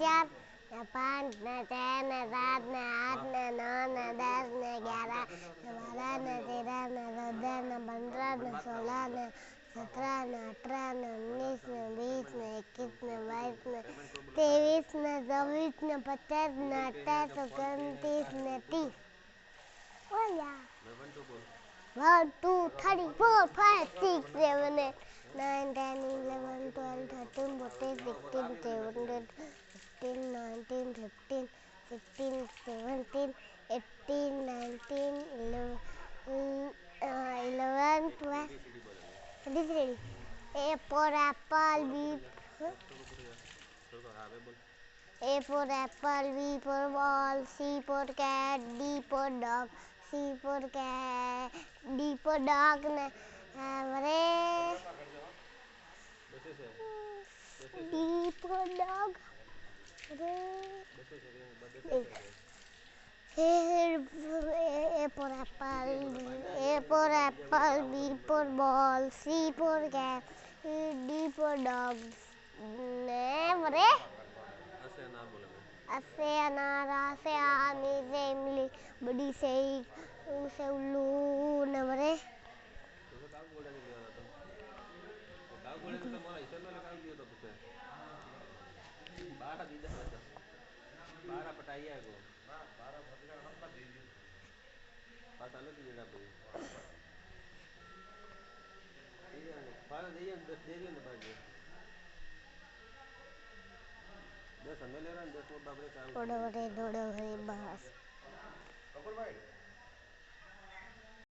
चार न पाँच न छः न सात न आठ न नौ न 10 न 11 न 12 न 13 न 14 न 15 न 16 न 17 न 18 न 19 न 20 न 21 न 22 न 23 न 24 न 25 न 28 न 29 न 30 Oh yeah. 1, 2, 3, 4, 5, 6, 7, 8, 9, 10, 11, 12, 13, 14, 16, 17, 18, 19, 15, 16, 17, 18, 19, 11, 12. This ready. A for apple, B. A for apple, B for ball, C for cat, D for dog, C for cat, D for dog. D for dog. A for apple, B for ball, C for cat, D for dog. से अनारा से आने से इमली बड़ी से उसे उल्लू नवरे थोड़ा बड़े बस